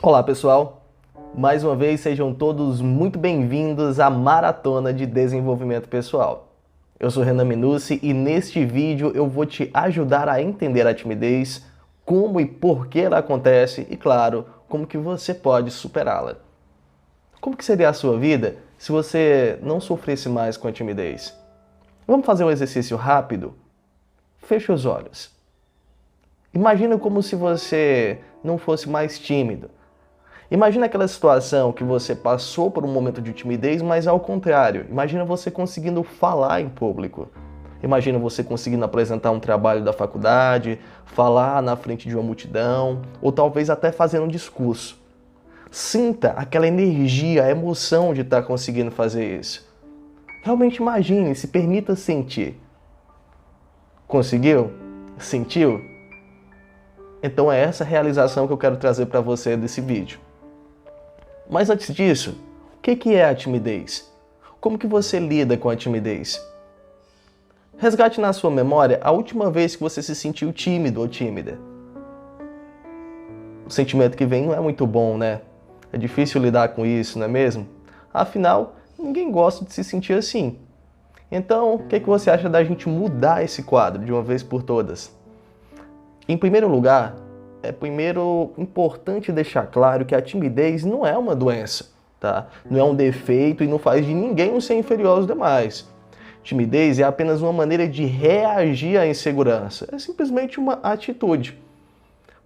Olá pessoal, mais uma vez sejam todos muito bem-vindos à Maratona de Desenvolvimento Pessoal. Eu sou Renan Minucci e neste vídeo eu vou te ajudar a entender a timidez, como e por que ela acontece e, claro, como que você pode superá-la. Como que seria a sua vida se você não sofresse mais com a timidez? Vamos fazer um exercício rápido? Feche os olhos. Imagina como se você não fosse mais tímido. Imagina aquela situação que você passou por um momento de timidez, mas ao contrário. Imagina você conseguindo falar em público. Imagina você conseguindo apresentar um trabalho da faculdade, falar na frente de uma multidão, ou talvez até fazer um discurso. Sinta aquela energia, a emoção de estar conseguindo fazer isso. Realmente imagine, se permita sentir. Conseguiu? Sentiu? Então é essa realização que eu quero trazer para você desse vídeo. Mas antes disso, o que é a timidez? Como que você lida com a timidez? Resgate na sua memória a última vez que você se sentiu tímido ou tímida. O sentimento que vem não é muito bom, né? É difícil lidar com isso, não é mesmo? Afinal, ninguém gosta de se sentir assim. Então, o que você acha da gente mudar esse quadro de uma vez por todas? Em primeiro lugar, é primeiro importante deixar claro que a timidez não é uma doença, tá? Não é um defeito e não faz de ninguém um ser inferior aos demais. Timidez é apenas uma maneira de reagir à insegurança. É simplesmente uma atitude.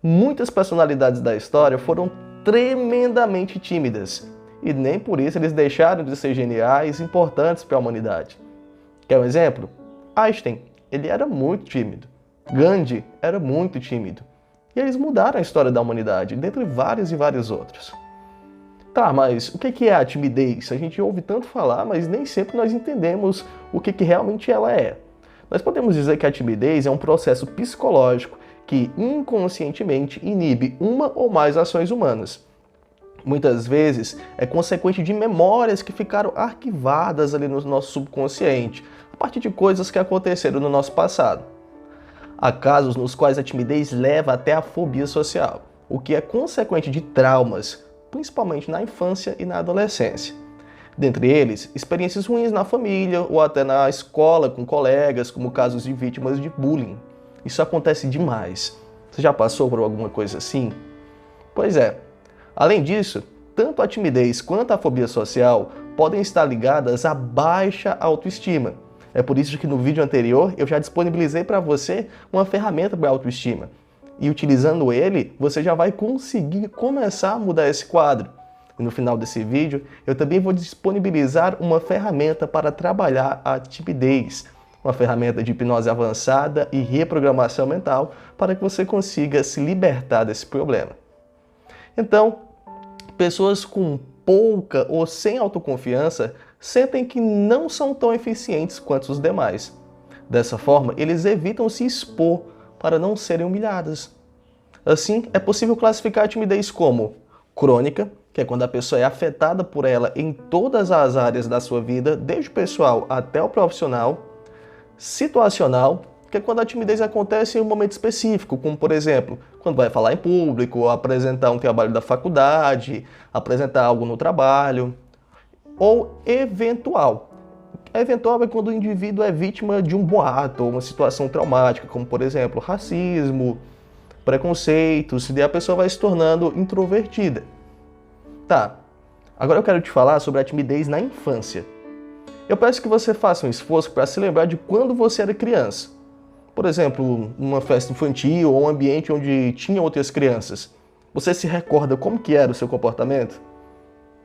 Muitas personalidades da história foram tremendamente tímidas e nem por isso eles deixaram de ser geniais e importantes para a humanidade. Quer um exemplo? Einstein, ele era muito tímido. Gandhi era muito tímido. E eles mudaram a história da humanidade, dentre vários e vários outros. Tá, mas o que é a timidez? A gente ouve tanto falar, mas nem sempre nós entendemos o que realmente ela é. Nós podemos dizer que a timidez é um processo psicológico que inconscientemente inibe uma ou mais ações humanas. Muitas vezes é consequente de memórias que ficaram arquivadas ali no nosso subconsciente, a partir de coisas que aconteceram no nosso passado. Há casos nos quais a timidez leva até a fobia social, o que é consequente de traumas, principalmente na infância e na adolescência. Dentre eles, experiências ruins na família ou até na escola com colegas, como casos de vítimas de bullying. Isso acontece demais. Você já passou por alguma coisa assim? Pois é. Além disso, tanto a timidez quanto a fobia social podem estar ligadas à baixa autoestima. É por isso que no vídeo anterior eu já disponibilizei para você uma ferramenta para autoestima. E utilizando ele, você já vai conseguir começar a mudar esse quadro. E no final desse vídeo, eu também vou disponibilizar uma ferramenta para trabalhar a timidez. Uma ferramenta de hipnose avançada e reprogramação mental para que você consiga se libertar desse problema. Então, pessoas com pouca ou sem autoconfiança sentem que não são tão eficientes quanto os demais. Dessa forma, eles evitam se expor para não serem humilhadas. Assim, é possível classificar a timidez como crônica, que é quando a pessoa é afetada por ela em todas as áreas da sua vida, desde o pessoal até o profissional, situacional, que é quando a timidez acontece em um momento específico, como por exemplo, quando vai falar em público, apresentar um trabalho da faculdade, apresentar algo no trabalho, ou eventual. Eventual é quando o indivíduo é vítima de um boato ou uma situação traumática, como por exemplo, racismo, preconceitos, e a pessoa vai se tornando introvertida. Tá, agora eu quero te falar sobre a timidez na infância. Eu peço que você faça um esforço para se lembrar de quando você era criança. Por exemplo, numa festa infantil ou um ambiente onde tinha outras crianças. Você se recorda como que era o seu comportamento?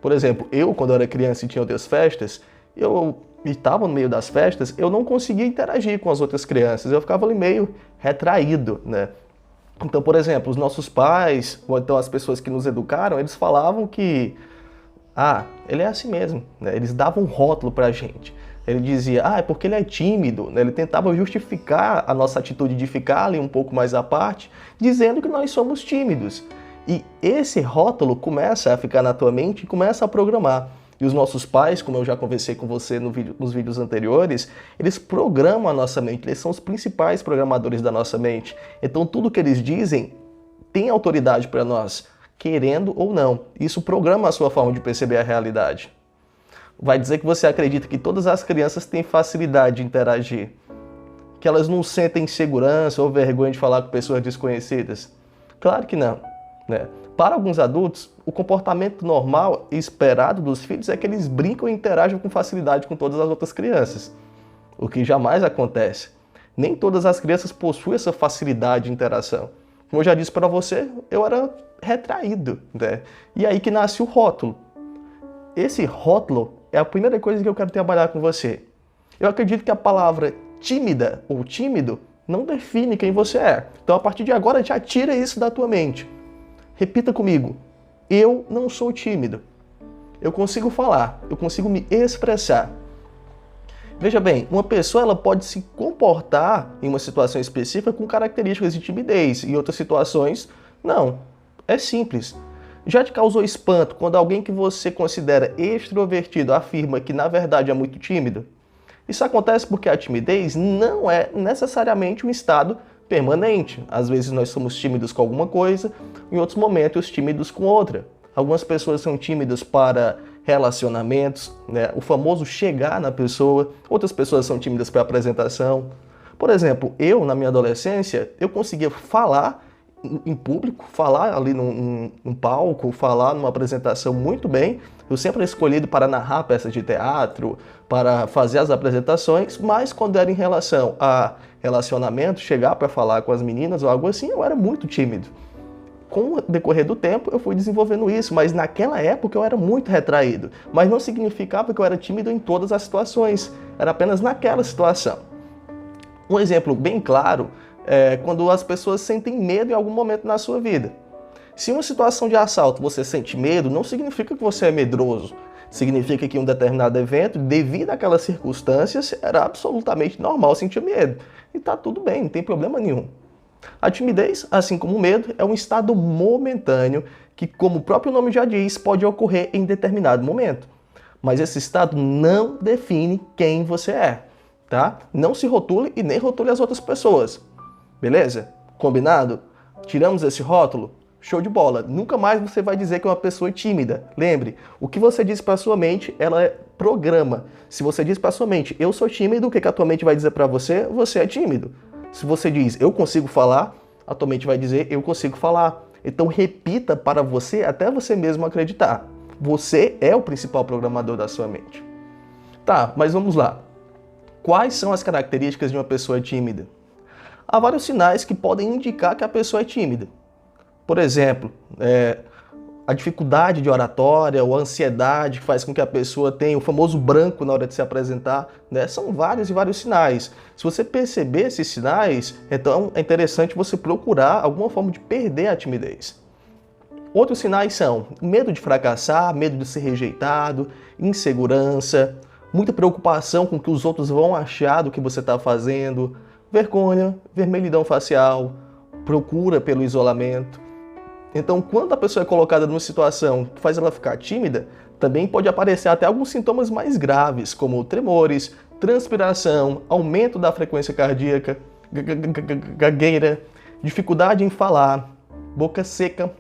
Por exemplo, eu, quando era criança e tinha outras festas, eu estava no meio das festas, eu não conseguia interagir com as outras crianças, eu ficava ali meio retraído, né? Então, por exemplo, os nossos pais, ou então as pessoas que nos educaram, eles falavam que, ele é assim mesmo, né? Eles davam um rótulo pra gente. Ele dizia, é porque ele é tímido, né? Ele tentava justificar a nossa atitude de ficar ali um pouco mais à parte, dizendo que nós somos tímidos. E esse rótulo começa a ficar na tua mente e começa a programar. E os nossos pais, como eu já conversei com você nos vídeos anteriores, eles programam a nossa mente, eles são os principais programadores da nossa mente. Então tudo que eles dizem tem autoridade para nós. querendo ou não. Isso programa a sua forma de perceber a realidade. Vai dizer que você acredita que todas as crianças têm facilidade de interagir, que elas não sentem insegurança ou vergonha de falar com pessoas desconhecidas? Claro que não, né? Para alguns adultos, o comportamento normal e esperado dos filhos é que eles brincam e interagem com facilidade com todas as outras crianças, o que jamais acontece. Nem todas as crianças possuem essa facilidade de interação. Como eu já disse para você, eu era retraído, né? E aí que nasce o rótulo. Esse rótulo é a primeira coisa que eu quero trabalhar com você. Eu acredito que a palavra tímida ou tímido não define quem você é. Então, a partir de agora, já tira isso da tua mente. Repita comigo. Eu não sou tímido. Eu consigo falar, eu consigo me expressar. Veja bem, uma pessoa ela pode se comportar em uma situação específica com características de timidez, em outras situações, não. É simples. Já te causou espanto quando alguém que você considera extrovertido afirma que na verdade é muito tímido? Isso acontece porque a timidez não é necessariamente um estado permanente. Às vezes nós somos tímidos com alguma coisa, em outros momentos tímidos com outra. Algumas pessoas são tímidas para relacionamentos, né? O famoso chegar na pessoa. Outras pessoas são tímidas para apresentação. Por exemplo, eu na minha adolescência, eu conseguia falar em público, falar ali num palco, falar numa apresentação muito bem. Eu sempre era escolhido para narrar peças de teatro, para fazer as apresentações, mas quando era em relação a relacionamento, chegar para falar com as meninas ou algo assim, eu era muito tímido. Com o decorrer do tempo, eu fui desenvolvendo isso, mas naquela época eu era muito retraído. Mas não significava que eu era tímido em todas as situações, era apenas naquela situação. Um exemplo bem claro é quando as pessoas sentem medo em algum momento na sua vida. Se em uma situação de assalto você sente medo, não significa que você é medroso. Significa que em um determinado evento, devido àquelas circunstâncias, era absolutamente normal sentir medo. E tá tudo bem, não tem problema nenhum. A timidez, assim como o medo, é um estado momentâneo que, como o próprio nome já diz, pode ocorrer em determinado momento. Mas esse estado não define quem você é, tá? Não se rotule e nem rotule as outras pessoas. Beleza? Combinado? Tiramos esse rótulo? Show de bola. Nunca mais você vai dizer que é uma pessoa tímida. Lembre, o que você diz para sua mente, ela é programa. Se você diz para sua mente, eu sou tímido, o que a tua mente vai dizer para você? Você é tímido. Se você diz, eu consigo falar, a tua mente vai dizer, eu consigo falar. Então repita para você até você mesmo acreditar. Você é o principal programador da sua mente. Tá, mas vamos lá. Quais são as características de uma pessoa tímida? Há vários sinais que podem indicar que a pessoa é tímida. Por exemplo, a dificuldade de oratória ou a ansiedade que faz com que a pessoa tenha o famoso branco na hora de se apresentar, né? São vários e vários sinais. Se você perceber esses sinais, então é interessante você procurar alguma forma de perder a timidez. Outros sinais são medo de fracassar, medo de ser rejeitado, insegurança, muita preocupação com o que os outros vão achar do que você está fazendo, vergonha, vermelhidão facial, procura pelo isolamento. Então, quando a pessoa é colocada numa situação que faz ela ficar tímida, também pode aparecer até alguns sintomas mais graves, como tremores, transpiração, aumento da frequência cardíaca, gagueira, dificuldade em falar, boca seca,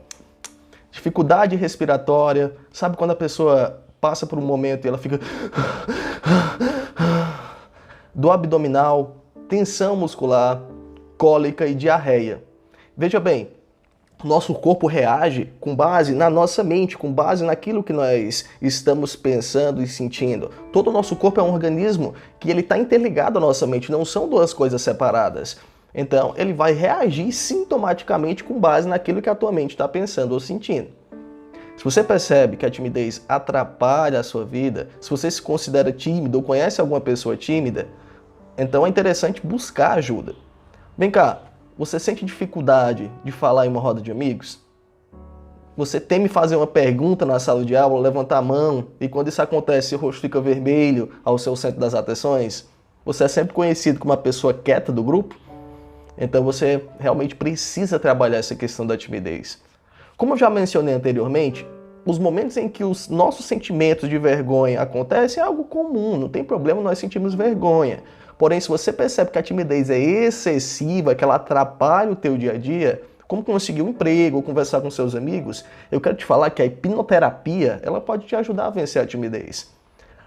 dificuldade respiratória. Sabe quando a pessoa passa por um momento e ela fica... dor abdominal, tensão muscular, cólica e diarreia. Veja bem, nosso corpo reage com base na nossa mente, com base naquilo que nós estamos pensando e sentindo. Todo o nosso corpo é um organismo que ele está interligado à nossa mente, não são duas coisas separadas. Então, ele vai reagir sintomaticamente com base naquilo que a tua mente está pensando ou sentindo. Se você percebe que a timidez atrapalha a sua vida, se você se considera tímido ou conhece alguma pessoa tímida, então é interessante buscar ajuda. Vem cá. Você sente dificuldade de falar em uma roda de amigos? Você teme fazer uma pergunta na sala de aula, levantar a mão, e quando isso acontece, seu rosto fica vermelho ao seu centro das atenções? Você é sempre conhecido como uma pessoa quieta do grupo? Então você realmente precisa trabalhar essa questão da timidez. Como eu já mencionei anteriormente, os momentos em que os nossos sentimentos de vergonha acontecem é algo comum, não tem problema nós sentirmos vergonha. Porém, se você percebe que a timidez é excessiva, que ela atrapalha o teu dia a dia, como conseguir um emprego ou conversar com seus amigos, eu quero te falar que a hipnoterapia, ela pode te ajudar a vencer a timidez.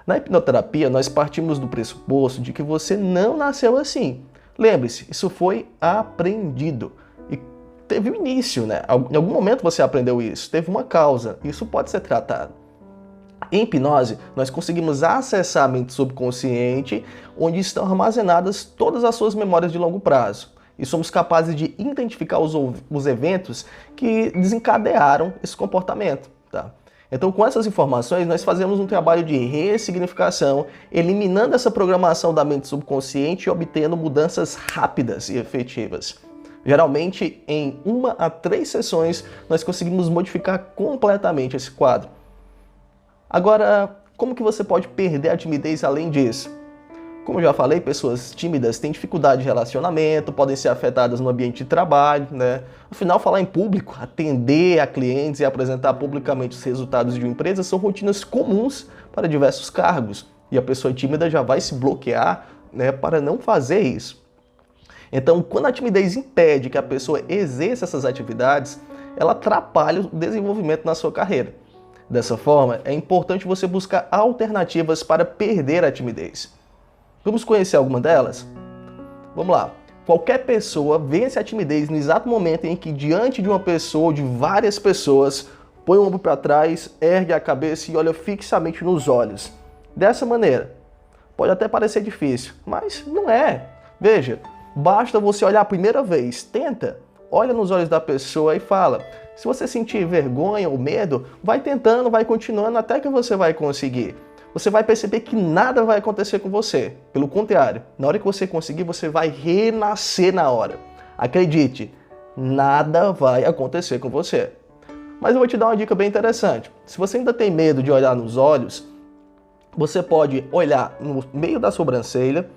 Na hipnoterapia, nós partimos do pressuposto de que você não nasceu assim. Lembre-se, isso foi aprendido. E teve um início, né? Em algum momento você aprendeu isso, teve uma causa. Isso pode ser tratado. Em hipnose, nós conseguimos acessar a mente subconsciente, onde estão armazenadas todas as suas memórias de longo prazo. E somos capazes de identificar os eventos que desencadearam esse comportamento. Tá? Então, com essas informações, nós fazemos um trabalho de ressignificação, eliminando essa programação da mente subconsciente e obtendo mudanças rápidas e efetivas. Geralmente, em 1 a 3 sessões, nós conseguimos modificar completamente esse quadro. Agora, como que você pode perder a timidez além disso? Como eu já falei, pessoas tímidas têm dificuldade de relacionamento, podem ser afetadas no ambiente de trabalho, né? Afinal, falar em público, atender a clientes e apresentar publicamente os resultados de uma empresa são rotinas comuns para diversos cargos. E a pessoa tímida já vai se bloquear, né, para não fazer isso. Então, quando a timidez impede que a pessoa exerça essas atividades, ela atrapalha o desenvolvimento na sua carreira. Dessa forma, é importante você buscar alternativas para perder a timidez. Vamos conhecer alguma delas? Vamos lá. Qualquer pessoa vence a timidez no exato momento em que, diante de uma pessoa ou de várias pessoas, põe o ombro para trás, ergue a cabeça e olha fixamente nos olhos. Dessa maneira. Pode até parecer difícil, mas não é. Veja, basta você olhar a primeira vez, tenta. Olha nos olhos da pessoa e fala. Se você sentir vergonha ou medo, vai tentando, vai continuando até que você vai conseguir. Você vai perceber que nada vai acontecer com você. Pelo contrário, na hora que você conseguir, você vai renascer na hora. Acredite, nada vai acontecer com você. Mas eu vou te dar uma dica bem interessante. Se você ainda tem medo de olhar nos olhos, você pode olhar no meio da sobrancelha,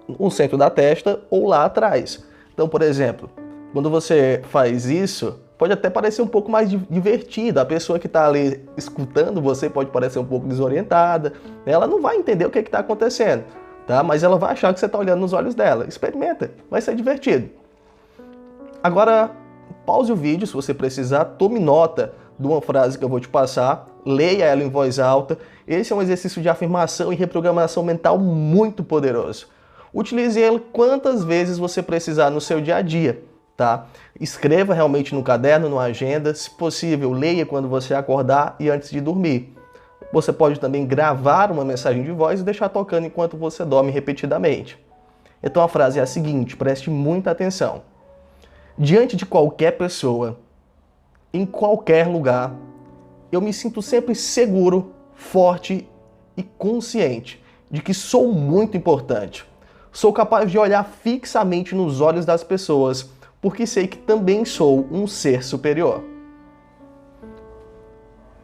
no centro da testa ou lá atrás. Então, por exemplo, quando você faz isso, pode até parecer um pouco mais divertido. A pessoa que está ali escutando você pode parecer um pouco desorientada. Ela não vai entender o que está acontecendo, tá? Mas ela vai achar que você está olhando nos olhos dela. Experimenta, vai ser divertido. Agora, pause o vídeo se você precisar, tome nota de uma frase que eu vou te passar, leia ela em voz alta. Esse é um exercício de afirmação e reprogramação mental muito poderoso. Utilize ele quantas vezes você precisar no seu dia a dia. Tá? Escreva realmente no caderno, na agenda, se possível, leia quando você acordar e antes de dormir. Você pode também gravar uma mensagem de voz e deixar tocando enquanto você dorme repetidamente. Então a frase é a seguinte, preste muita atenção. Diante de qualquer pessoa, em qualquer lugar, eu me sinto sempre seguro, forte e consciente de que sou muito importante. Sou capaz de olhar fixamente nos olhos das pessoas, porque sei que também sou um ser superior.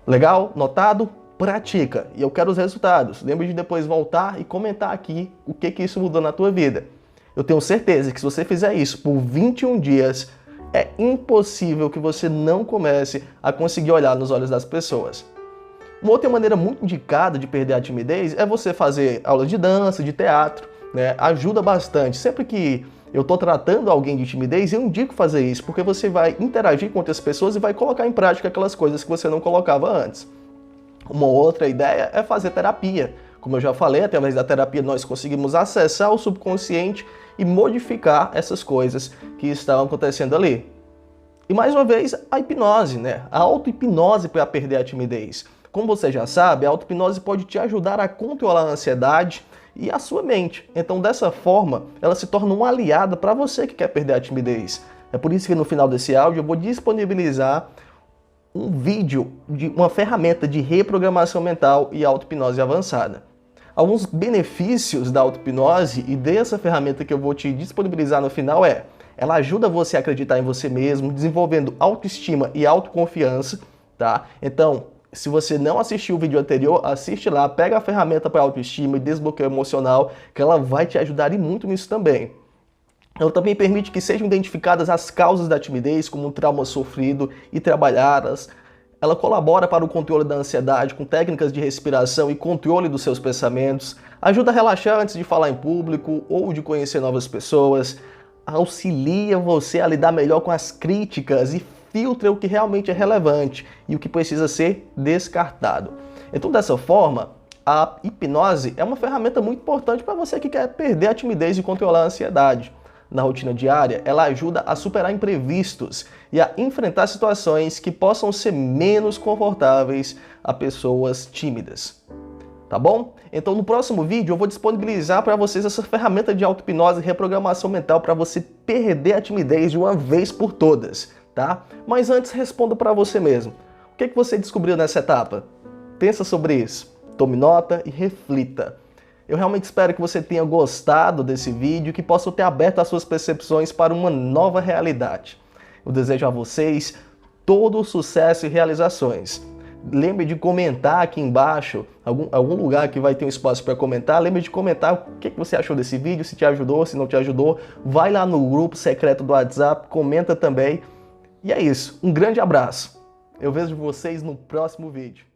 Legal? Notado? Pratica. E eu quero os resultados. Lembre de depois voltar e comentar aqui o que isso mudou na tua vida. Eu tenho certeza que se você fizer isso por 21 dias, é impossível que você não comece a conseguir olhar nos olhos das pessoas. Uma outra maneira muito indicada de perder a timidez é você fazer aulas de dança, de teatro, né? Ajuda bastante. Sempre que eu estou tratando alguém de timidez, eu indico fazer isso, porque você vai interagir com outras pessoas e vai colocar em prática aquelas coisas que você não colocava antes. Uma outra ideia é fazer terapia. Como eu já falei, através da terapia nós conseguimos acessar o subconsciente e modificar essas coisas que estão acontecendo ali. E mais uma vez, a hipnose, né? A auto-hipnose para perder a timidez. Como você já sabe, a auto-hipnose pode te ajudar a controlar a ansiedade e a sua mente. Então, dessa forma, ela se torna uma aliada para você que quer perder a timidez. É por isso que no final desse áudio eu vou disponibilizar um vídeo de uma ferramenta de reprogramação mental e auto-hipnose avançada. Alguns benefícios da auto-hipnose e dessa ferramenta que eu vou te disponibilizar no final ela ajuda você a acreditar em você mesmo, desenvolvendo autoestima e autoconfiança, tá? Então, se você não assistiu o vídeo anterior, assiste lá, pega a ferramenta para autoestima e desbloqueio emocional, que ela vai te ajudar e muito nisso também. Ela também permite que sejam identificadas as causas da timidez, como um trauma sofrido, e trabalhadas. Ela colabora para o controle da ansiedade com técnicas de respiração e controle dos seus pensamentos, ajuda a relaxar antes de falar em público ou de conhecer novas pessoas, auxilia você a lidar melhor com as críticas e filtra o que realmente é relevante e o que precisa ser descartado. Então, dessa forma, a hipnose é uma ferramenta muito importante para você que quer perder a timidez e controlar a ansiedade. Na rotina diária, ela ajuda a superar imprevistos e a enfrentar situações que possam ser menos confortáveis a pessoas tímidas. Tá bom? Então no próximo vídeo eu vou disponibilizar para vocês essa ferramenta de auto-hipnose e reprogramação mental para você perder a timidez de uma vez por todas, tá? Mas antes responda para você mesmo. O que você descobriu nessa etapa? Pensa sobre isso, tome nota e reflita. Eu realmente espero que você tenha gostado desse vídeo e que possa ter aberto as suas percepções para uma nova realidade. Eu desejo a vocês todo o sucesso e realizações. Lembre de comentar aqui embaixo, algum lugar que vai ter um espaço para comentar. Lembre de comentar o que você achou desse vídeo, se te ajudou, se não te ajudou. Vai lá no grupo secreto do WhatsApp, comenta também. E é isso, um grande abraço. Eu vejo vocês no próximo vídeo.